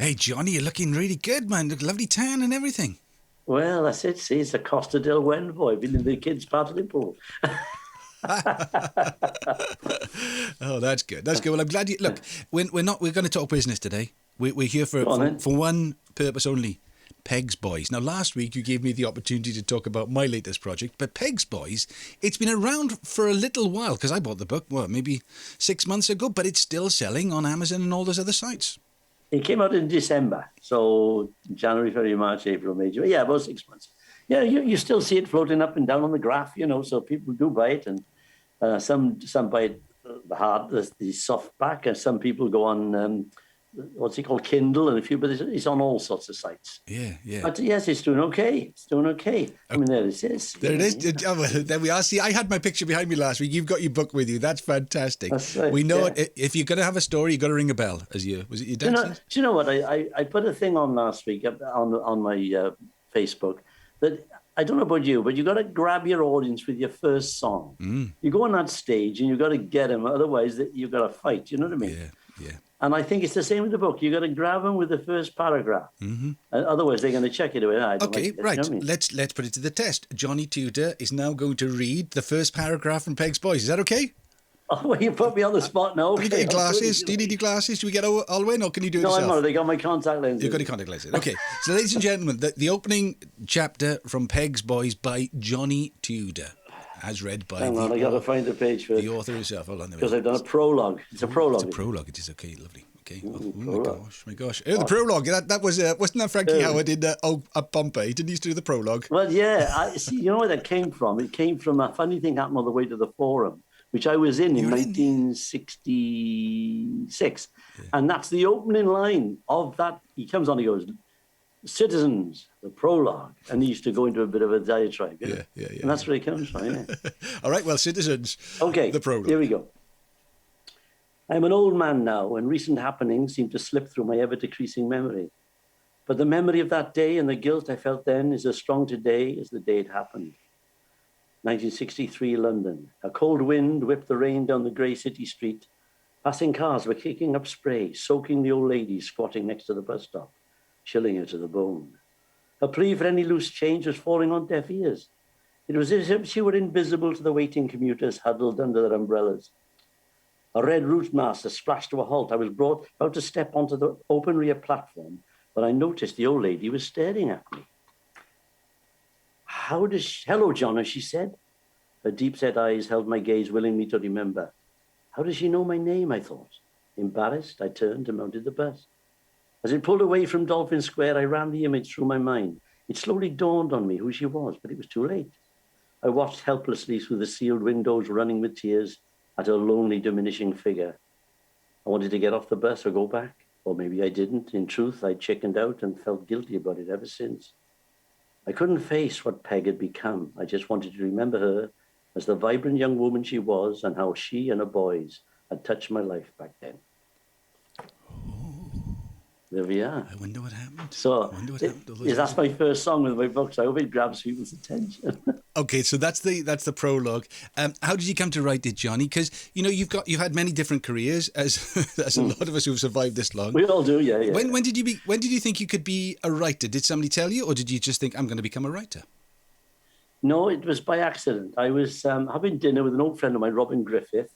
Hey, Johnny, you're looking really good, man. Look, lovely tan and everything. Well, that's it. See, it's a Costa del Wen boy. Been in the kids' part of the pool. Oh, that's good. That's good. Well, I'm glad you... Look, we're going to talk business today. We're here for one purpose only. Peg's Boys. Now, last week you gave me the opportunity to talk about my latest project, but Peg's Boys, it's been around for a little while, because I bought the book, maybe 6 months ago, but it's still selling on Amazon and all those other sites. It came out in December, so January, February, March, April, May, June. Yeah, about 6 months. Yeah, you still see it floating up and down on the graph, so people do buy it, and some buy it the soft back, and some people go on... what's it called, Kindle, and a few, but it's on all sorts of sites. Yeah. But yes, it's doing okay. I mean, there it is. There it is. Yeah. Oh, well, there we are. See, I had my picture behind me last week. You've got your book with you. That's fantastic. That's right. We know it. If you're going to have a story, you've got to ring a bell. Was it your dad? Do you know what? I put a thing on last week on my Facebook that, I don't know about you, but you've got to grab your audience with your first song. You go on that stage and you've got to get them. Otherwise, you've got to fight. You know what I mean? Yeah. And I think it's the same with the book. You've got to grab them with the first paragraph. Otherwise, they're going to check it away. Okay, right. You know I mean? Let's put it to the test. Johnny Tudor is now going to read the first paragraph from Peg's Boys. Is that okay? Oh, well, you put me on the spot now. Have you got your glasses? Do you need your glasses? Do we get Alwyn, or can you do it yourself? No, I'm not. They got my contact lenses. You've got your contact lenses. Okay. So, ladies and gentlemen, the opening chapter from Peg's Boys by Johnny Tudor, as read by Hang on, I got to find the page for the author himself. Hold on. Because I've done a prologue. It's a prologue. It's a prologue. It is okay. Lovely. Okay. Oh my gosh. Oh, the prologue. That was wasn't that Frankie Howard in up Pompeii? Didn't he used to do the prologue? Well, yeah. See, you know where that came from? It came from a funny thing happened on the way to the Forum, which I was in 1966, and that's the opening line of that. He comes on. He goes, "Citizens, the prologue," and he used to go into a bit of a diatribe. Yeah. And that's where it comes from. Yeah. All right. Well, citizens. Okay. The prologue. Here we go. I am an old man now, and recent happenings seem to slip through my ever-decreasing memory. But the memory of that day and the guilt I felt then is as strong today as the day it happened. 1963, London. A cold wind whipped the rain down the grey city street. Passing cars were kicking up spray, soaking the old lady squatting next to the bus stop, chilling her to the bone. Her plea for any loose change was falling on deaf ears. It was as if she were invisible to the waiting commuters huddled under their umbrellas. A red route master splashed to a halt. I was about to step onto the open rear platform, but I noticed the old lady was staring at me. Hello, John, as she said. Her deep-set eyes held my gaze, willing me to remember. How does she know my name, I thought. Embarrassed, I turned and mounted the bus. As it pulled away from Dolphin Square, I ran the image through my mind. It slowly dawned on me who she was, but it was too late. I watched helplessly through the sealed windows, running with tears, at her lonely, diminishing figure. I wanted to get off the bus or go back, or maybe I didn't. In truth, I chickened out and felt guilty about it ever since. I couldn't face what Peg had become. I just wanted to remember her as the vibrant young woman she was, and how she and her boys had touched my life back then. There we are. I wonder what happened. So, that's my first song with my book, so I hope it grabs people's attention. Okay, so that's the prologue. How did you come to write it, Johnny? Because you've had many different careers, as a lot of us who've survived this long. We all do, yeah. When did you think you could be a writer? Did somebody tell you, or did you just think I'm going to become a writer? No, it was by accident. I was having dinner with an old friend of mine, Robin Griffith,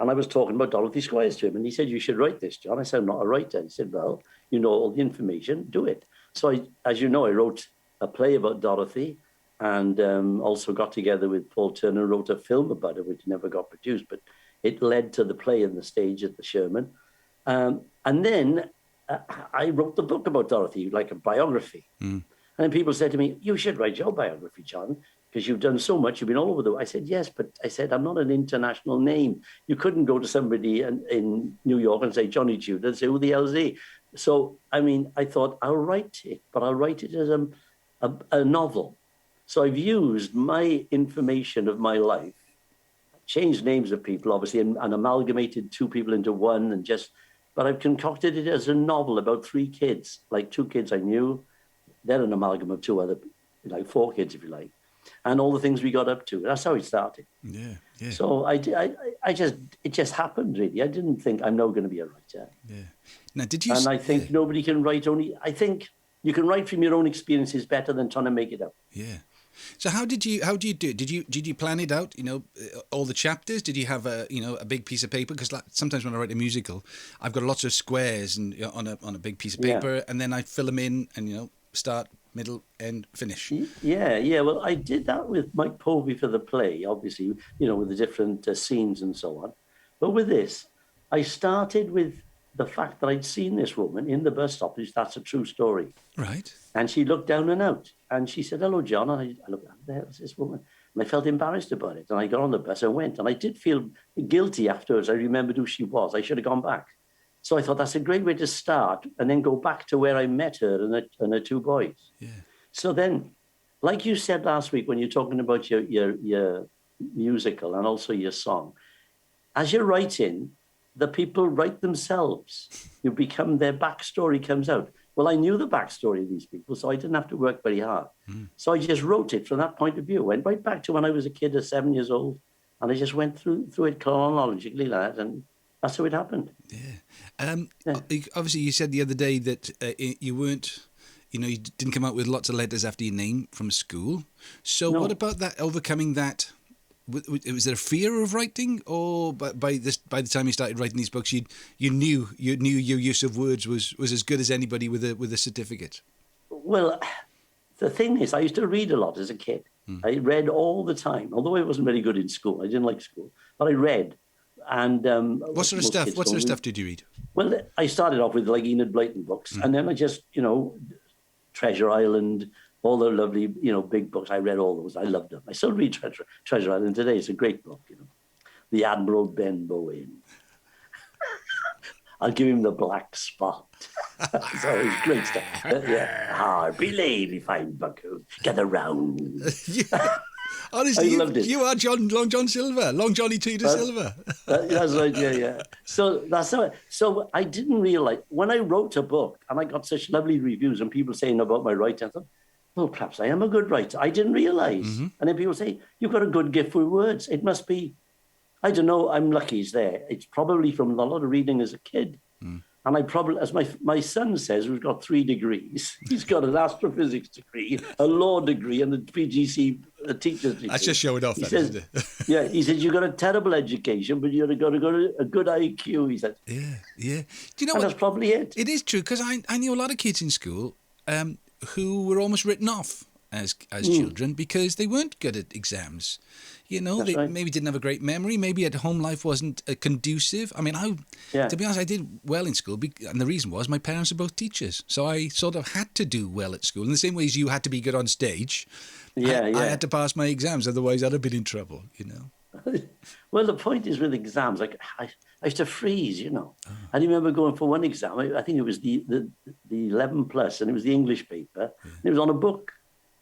and I was talking about Dorothy Squires to him, and he said, "You should write this, John." I said, "I'm not a writer." He said, "Well, you know all the information, do it." So, as you know, I wrote a play about Dorothy, and also got together with Paul Turner and wrote a film about it, which never got produced, but it led to the play and the stage at the Sherman. And then I wrote the book about Dorothy, like a biography. And then people said to me, "You should write your biography, John, because you've done so much, you've been all over the world." I said, "Yes, but I said, I'm not an international name. You couldn't go to somebody in New York and say, Johnny Tudor, and say, who the hell is he?" So, I mean, I thought, I'll write it, but I'll write it as a novel. So I've used my information of my life, changed names of people, obviously, and amalgamated two people into one, but I've concocted it as a novel about three kids, like two kids I knew. They're an amalgam of two other, like four kids, if you like, and all the things we got up to. That's how it started. Yeah. Yeah. So it just happened, really. I didn't think I'm now going to be a writer. Yeah. Now, did you? And I think nobody can write I think you can write from your own experiences better than trying to make it up. Yeah. So how do you do it? Did you plan it out? All the chapters. Did you have a big piece of paper? Because sometimes when I write a musical, I've got lots of squares and on a big piece of paper, and then I fill them in and start, middle, end, finish. Yeah. Well, I did that with Mike Povey for the play, obviously, with the different scenes and so on. But with this, I started with the fact that I'd seen this woman in the bus stop. That's a true story. Right. And she looked down and out. And she said, "Hello, John." And I looked, "Who the hell is this woman?" And I felt embarrassed about it. And I got on the bus and went. And I did feel guilty afterwards. I remembered who she was. I should have gone back. So I thought that's a great way to start and then go back to where I met her and her two boys. Yeah. So then, like you said last week when you're talking about your musical and also your song, as you're writing, the people write themselves. You become, their backstory comes out. Well, I knew the backstory of these people, so I didn't have to work very hard. So I just wrote it from that point of view. Went right back to when I was a kid at 7 years old, and I just went through it chronologically, lad, and that's how it happened. Yeah. Obviously, you said the other day that you weren't, you didn't come out with lots of letters after your name from school. So What about that, overcoming that? Was there a fear of writing, or by the time you started writing these books, you knew your use of words was as good as anybody with a certificate? Well, the thing is, I used to read a lot as a kid. I read all the time, although I wasn't very good in school. I didn't like school, but I read. And what sort of stuff? What sort of stuff did you read? Well, I started off with like Enid Blyton books, and then I just Treasure Island. All the lovely, big books. I read all those. I loved them. I still read Treasure Island today. It's a great book, The Admiral Ben I'll give him the black spot. So it's great stuff. Harpy lady, fine buckle, gather round. Honestly, I loved it. You are Long John Silver, Long Johnny Tudor Silver. That's right, yeah. So that's how. So I didn't realize when I wrote a book and I got such lovely reviews and people saying about my writing, I thought, well, perhaps I am a good writer. I didn't realize. And then people say, you've got a good gift with words. It must be, I don't know, I'm lucky it's there. It's probably from a lot of reading as a kid. And I probably, as my son says, who's got 3 degrees, he's got an astrophysics degree, a law degree, and a PGC teacher's degree. That's just showing off, isn't it? Yeah, he said, you've got a terrible education, but you've got to go to a good IQ, he said. Yeah. Do you know and what? That's probably it. It is true, because I knew a lot of kids in school who were almost written off as children because they weren't good at exams. They right. maybe didn't have a great memory. Maybe at home life wasn't conducive. I mean, to be honest, I did well in school, and the reason was my parents are both teachers, so I sort of had to do well at school. In the same way as you had to be good on stage, I had to pass my exams, otherwise I'd have been in trouble. Well, the point is with exams, like I used to freeze. I remember going for one exam. I think it was the 11 plus, and it was the English paper. And it was on a book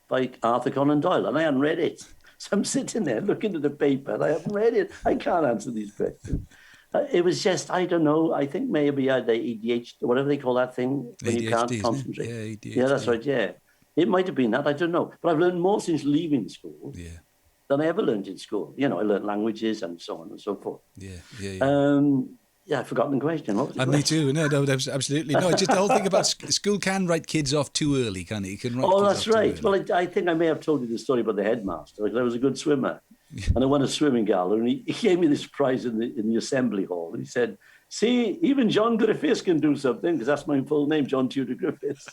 by Arthur Conan Doyle, and I hadn't read it. So I'm sitting there looking at the paper, and I haven't read it. I can't answer these questions. It was just, I don't know. I think maybe I had the ADHD, whatever they call that thing when you can't concentrate. Yeah, ADHD. Yeah, that's right. Yeah, it might have been that. I don't know. But I've learned more since leaving school. Than I ever learned in school. I learned languages and so on and so forth. I've forgotten the question. What was the question? Me too. No, absolutely. No, just the whole thing about school can write kids off too early, can it? You can write kids that's off right. Too early. Well, I think I may have told you the story about the headmaster. Like, I was a good swimmer. And I won a swimming gala, and he gave me this prize in the assembly hall. And he said, see, even John Griffiths can do something, because that's my full name, John Tudor Griffiths.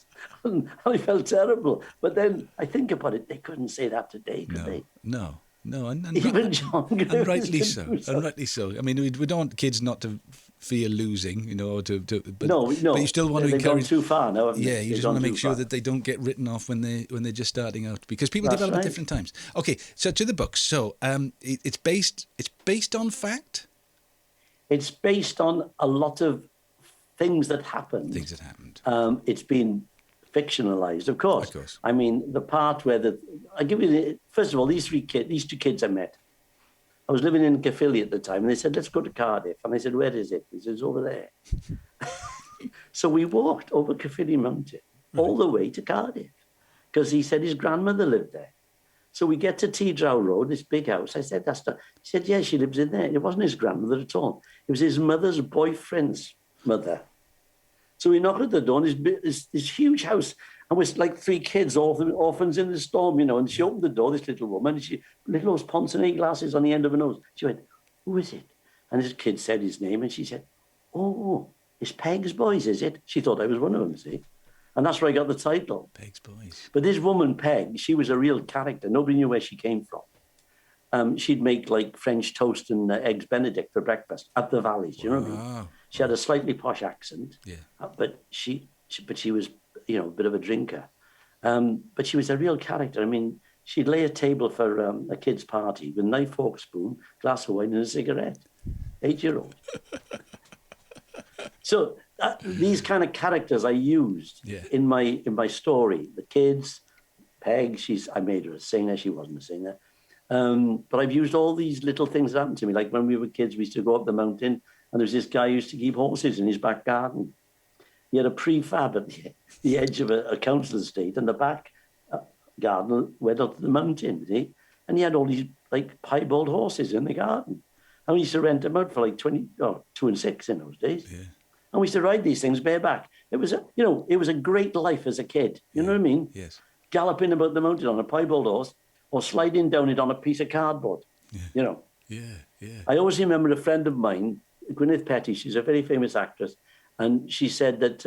And I felt terrible. But then I think about it, they couldn't say that today, could they? No, and even John Griffiths. And rightly so. And rightly so. I mean, we don't want kids not to fear losing, or but you still want to encourage. They've gone too far now, haven't they? You just want to make sure that they don't get written off when they're just starting out, because people develop at different times. Okay, so to the books. So it's based on fact. It's based on a lot of things that happened. It's been fictionalized, of course. I mean, the part where I give you first of all, these two kids I met. I was living in Caerphilly at the time, and they said, let's go to Cardiff. And I said, where is it? He said, it's over there. So we walked over Caerphilly Mountain all the way to Cardiff, because he said his grandmother lived there. So we get to T-Drow Road, this big house. I said, he said, yeah, she lives in there. It wasn't his grandmother at all. It was his mother's boyfriend's mother. So we knocked at the door, and this huge house, and with like 3 kids, orphans in the storm, and she opened the door, this little woman, and she little those Poncelet glasses on the end of her nose. She went, who is it? And this kid said his name, and she said, oh, it's Peg's Boys, is it? She thought I was one of them, see? And that's where I got the title. Peg's Boys. But this woman, Peg, she was a real character. Nobody knew where she came from. She'd make like French toast and eggs Benedict for breakfast up the valleys. Do you know what I mean? She had a slightly posh accent, but she was, a bit of a drinker. But she was a real character. I mean, she'd lay a table for a kid's party with knife, fork, spoon, glass of wine, and a cigarette. 8-year-old. So these kind of characters I used in my story. The kids, Peg, I made her a singer. She wasn't a singer. But I've used all these little things that happened to me. Like when we were kids, we used to go up the mountain, and there was this guy who used to keep horses in his back garden. He had a prefab at the edge of a council estate, and the back garden went up to the mountain, see? And he had all these like piebald horses in the garden. And we used to rent them out for like 2 and 6 in those days. Yeah. And we used to ride these things bareback. It was a great life as a kid. You know what I mean? Yes. Galloping about the mountain on a piebald horse, or sliding down it on a piece of cardboard. Yeah. Yeah. I always remember a friend of mine, Gwyneth Petty. She's a very famous actress, and she said that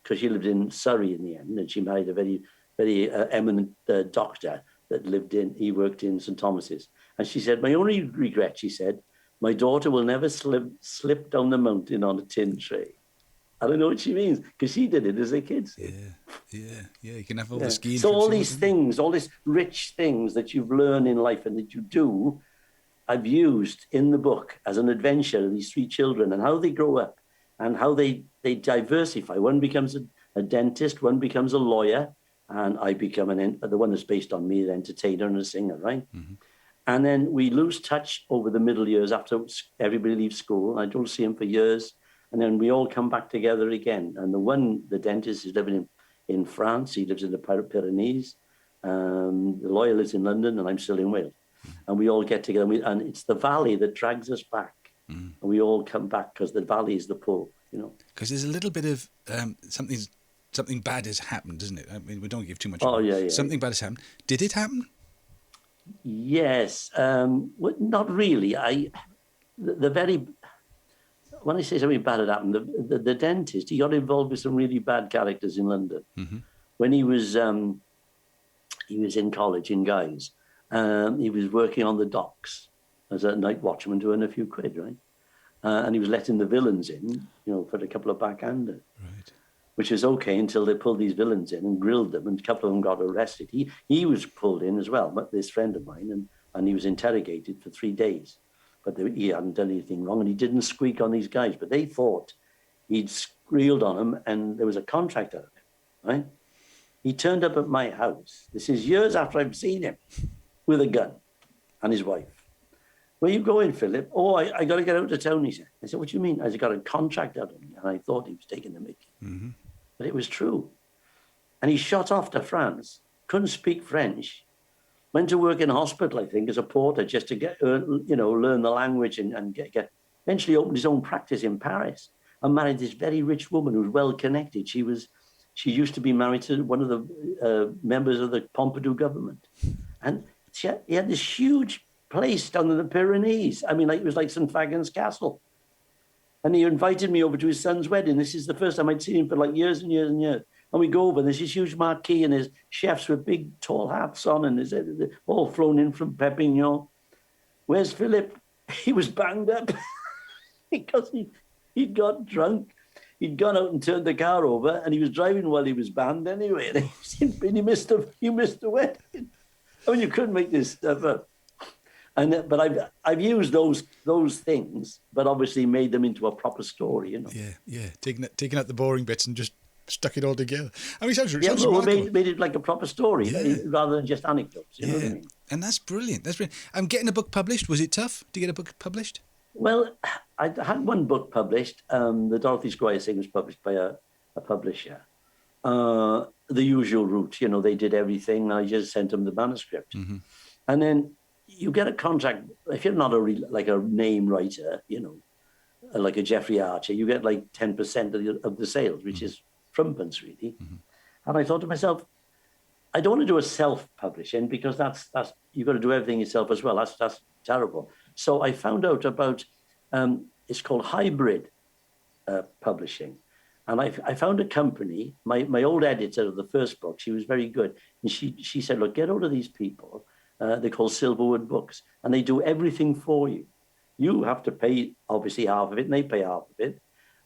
because she lived in Surrey in the end, and she married a very, very eminent doctor that he worked in St Thomas's. And she said, my only regret, she said, my daughter will never slip down the mountain on a tin tray. I don't know what she means, because she did it as a kid. Yeah. You can have all the skiing. So all these things, all these rich things that you've learned in life and that you do, I've used in the book as an adventure of these 3 children and how they grow up and how they diversify. One becomes a dentist, one becomes a lawyer, and I become the one that's based on me, an entertainer and a singer, right? Mm-hmm. And then we lose touch over the middle years after everybody leaves school. I don't see him for years. And then we all come back together again. And the dentist is living in France. He lives in the Pyrenees. The lawyer lives in London, and I'm still in Wales. And we all get together. And it's the valley that drags us back. And we all come back because the valley is the pull, Because there's a little bit of something bad has happened, isn't it? I mean, we don't give too much. Oh, yeah. Something bad has happened. Did it happen? Yes. Not really. When I say something bad had happened, the dentist, he got involved with some really bad characters in London. Mm-hmm. When he was in college in Guy's, he was working on the docks as a night watchman doing a few quid, right? And he was letting the villains in, for a couple of backhanders. Right. Which is okay until they pulled these villains in and grilled them, and a couple of them got arrested. He was pulled in as well, but this friend of mine, and he was interrogated for 3 days. But he hadn't done anything wrong, and he didn't squeak on these guys. But they thought he'd squealed on them, and there was a contract out of it, right? He turned up at my house. This is years after I've seen him, with a gun and his wife. Where you going, Philip? Oh, I got to get out of town, he said. I said, what do you mean? I got a contract out of me, and I thought he was taking the mickey. Mm-hmm. But it was true. And he shot off to France, couldn't speak French, went to work in a hospital, I think, as a porter, just to learn the language and get. Eventually opened his own practice in Paris and married this very rich woman who's well connected. She used to be married to one of the members of the Pompidou government. And he had this huge place down in the Pyrenees. I mean, it was like St. Fagan's Castle. And he invited me over to his son's wedding. This is the first time I'd seen him for like years and years and years. And we go over, and there's this huge marquee, and there's chefs with big, tall hats on, and they're all flown in from Perpignan. Where's Philip? He was banged up because he'd got drunk. He'd gone out and turned the car over, and he was driving while he was banned anyway. And he missed the wedding. I mean, you couldn't make this stuff up. But I've used those things, but obviously made them into a proper story, Yeah. Taking out the boring bits and just stuck it all together. I mean, it sounds made it like a proper story rather than just anecdotes. You know what I mean? And that's brilliant. Getting a book published, was it tough to get a book published? Well, I had one book published. The Dorothy Squires thing was published by a publisher. The usual route, they did everything. I just sent them the manuscript. Mm-hmm. And then you get a contract. If you're not like a name writer, like a Jeffrey Archer, you get like 10% of the sales, which is trumpence, really. And I thought to myself, I don't want to do a self-publishing because that's you've got to do everything yourself as well. That's terrible. So I found out about it's called hybrid publishing, and I found a company. My old editor of the first book, she was very good, and she said, look, get hold of these people. They're called Silverwood Books, and they do everything for you. You have to pay obviously half of it, and they pay half of it.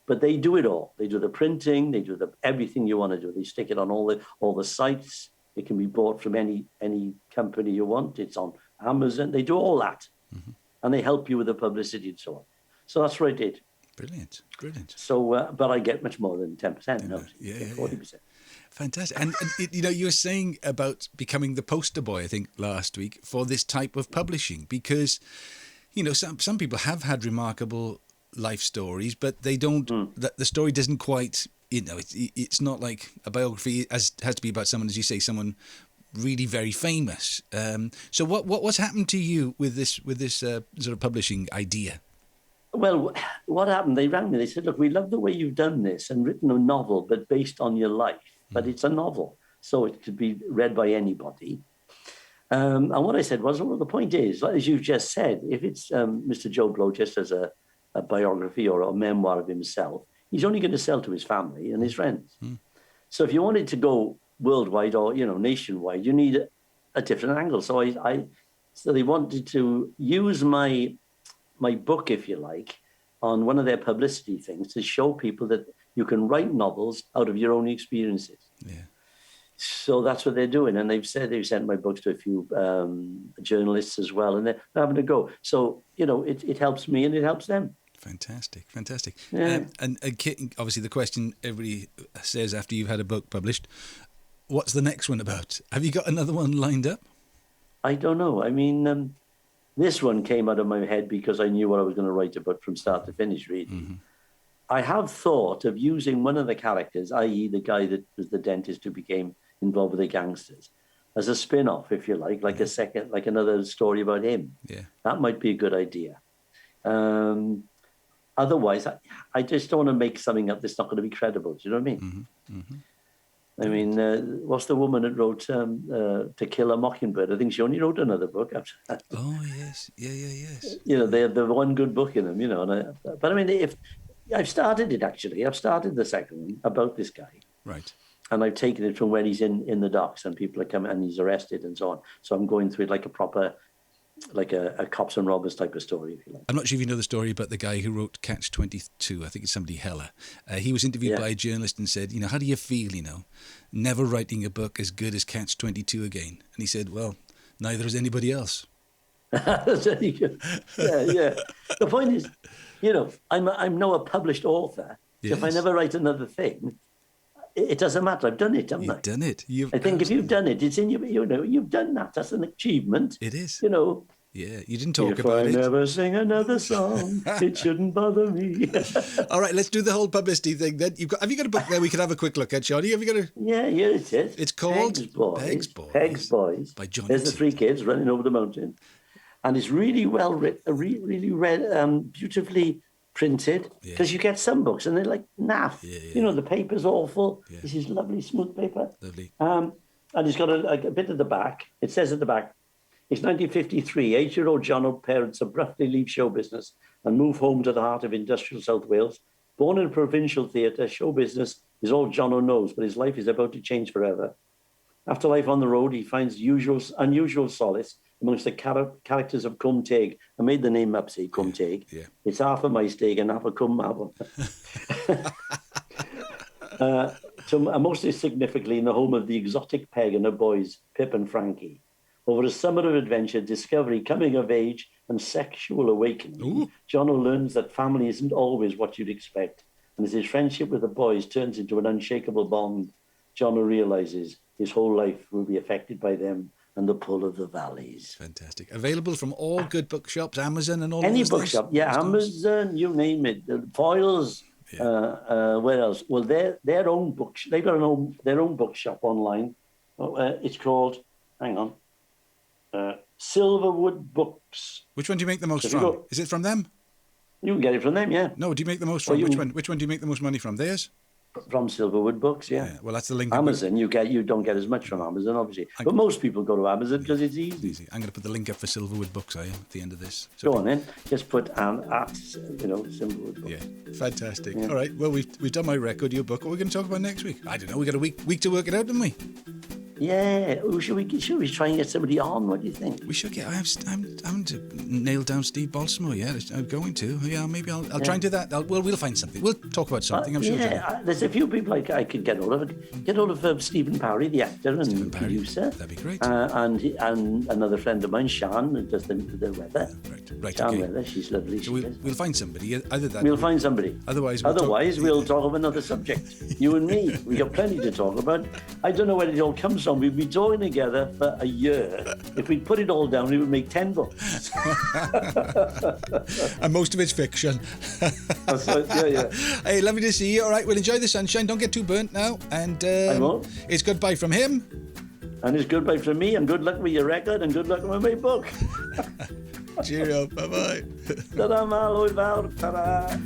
But they do it all. They do the printing. They do everything you want to do. They stick it on all the sites. It can be bought from any company you want. It's on Amazon. They do all that, and they help you with the publicity and so on. So that's what I did. Brilliant. So, but I get much more than 10%. No, 40%. Fantastic. And you were saying about becoming the poster boy, I think, last week for this type of publishing because, some people have had remarkable life stories, but they don't. The story doesn't quite. It's not like a biography has to be about someone, as you say, someone really very famous. So what's happened to you with this sort of publishing idea? Well, what happened? They rang me. They said, "Look, we love the way you've done this and written a novel, but based on your life. But it's a novel, so it could be read by anybody." And what I said was, well, the point is, as you've just said, if it's Mr. Joe Blow just as a biography or a memoir of himself, he's only going to sell to his family and his friends. So if you wanted to go worldwide or nationwide, you need a different angle. So so they wanted to use my book, if you like, on one of their publicity things to show people that you can write novels out of your own experiences. Yeah. So that's what they're doing, and they've sent my books to a few journalists as well, and they're having a go. So it helps me and it helps them. Fantastic. Yeah. And obviously the question everybody says after you've had a book published, what's the next one about? Have you got another one lined up? I don't know. I mean, this one came out of my head because I knew what I was going to write about from start to finish, really. I have thought of using one of the characters, i.e. the guy that was the dentist who became involved with the gangsters, as a spin-off, if you like another story about him. Yeah. That might be a good idea. Otherwise, I just don't want to make something up that's not going to be credible. Do you know what I mean? I mean, what's the woman that wrote To Kill a Mockingbird? I think she only wrote another book after that. Oh, yes. Yes. They have the one good book in them, but I mean, if I've started it, actually. I've started the second one about this guy. Right. And I've taken it from when he's in the docks and people are coming and he's arrested and so on. So I'm going through it like a proper, like a cops and robbers type of story, if you like. I'm not sure if you know the story about the guy who wrote Catch-22. I think it's somebody Heller. He was interviewed by a journalist and said, how do you feel, never writing a book as good as Catch-22 again? And he said, well, neither is anybody else. That's very good. Yeah. The point is, I'm now a published author. Yes. If I never write another thing, it doesn't matter. I've done it, haven't I? You've done it. I think if you've done it, it's in you. You've done that. That's an achievement. It is. Yeah, you didn't talk about it. If I never sing another song, it shouldn't bother me. All right, let's do the whole publicity thing then. Have you got a book there we can have a quick look at, Johnny? Have you got a... Yeah, it is. It's called Peg's Boys. By Johnny. There's the three kids running over the mountain. And it's really well written, really read, beautifully printed, because you get some books and they're like naff. Yeah. The paper's awful. Yeah. This is lovely, smooth paper. Lovely. And it's got a bit at the back. It says at the back, it's 1953. 8-year-old John's parents abruptly leave show business and move home to the heart of industrial South Wales. Born in a provincial theatre, show business is all John knows, but his life is about to change forever. After life on the road, he finds unusual solace amongst the characters of Cwm Teg. I made the name up, say, Cwm Teg. Yeah. It's half a mice steak and half a Cwm Mabon. Most significantly in the home of the exotic Peg and her boys, Pip and Frankie. Over a summer of adventure, discovery, coming of age, and sexual awakening, John learns that family isn't always what you'd expect. And as his friendship with the boys turns into an unshakable bond, John realizes his whole life will be affected by them and the pull of the valleys. Fantastic. Available from all good bookshops, Amazon and all any those bookshop, things? Amazon, you name it. The Foils, where else? Well, their own books. They've got their own bookshop online. It's called, hang on, Silverwood Books. Which one do you make the most from? Is it from them? You can get it from them, yeah. No, do you make the most from? Which one do you make the most money from? Theirs? From Silverwood Books, yeah. Well, that's the link. Amazon, you don't get as much from Amazon, obviously. But most people go to Amazon because it's easy. I'm going to put the link up for Silverwood Books, at the end of this. So go on then. Just put Silverwood Books. Yeah, fantastic. Yeah. All right, well, we've done my record, your book. What are we going to talk about next week? I don't know. We got a week to work it out, haven't we? Yeah. Should we try and get somebody on? What do you think? We should get. I'm to nail down Steve Balsamore. Yeah, I'm going to. Yeah, maybe I'll try and do that. We'll find something. We'll talk about something. I'm sure. Yeah, there's a few people I could get hold of. Get hold of Stephen Parry, the actor and producer. That'd be great. And another friend of mine, Shan, who does the weather. Right. Shan okay. Weather, she's lovely. So we'll find somebody. Either that. We'll find somebody. Otherwise, we'll talk of another subject. You and me, we got plenty to talk about. I don't know where it all comes from. We've been talking together for a year. If we put it all down, we would make 10 books. And most of it's fiction. That's right, yeah. Hey, lovely to see you. All right, well, enjoy the sunshine. Don't get too burnt now. And I won't. It's goodbye from him. And it's goodbye from me. And good luck with your record. And good luck with my book. Cheerio. Bye-bye. Ta-da, Mal. Hwyl fawr. Ta-da.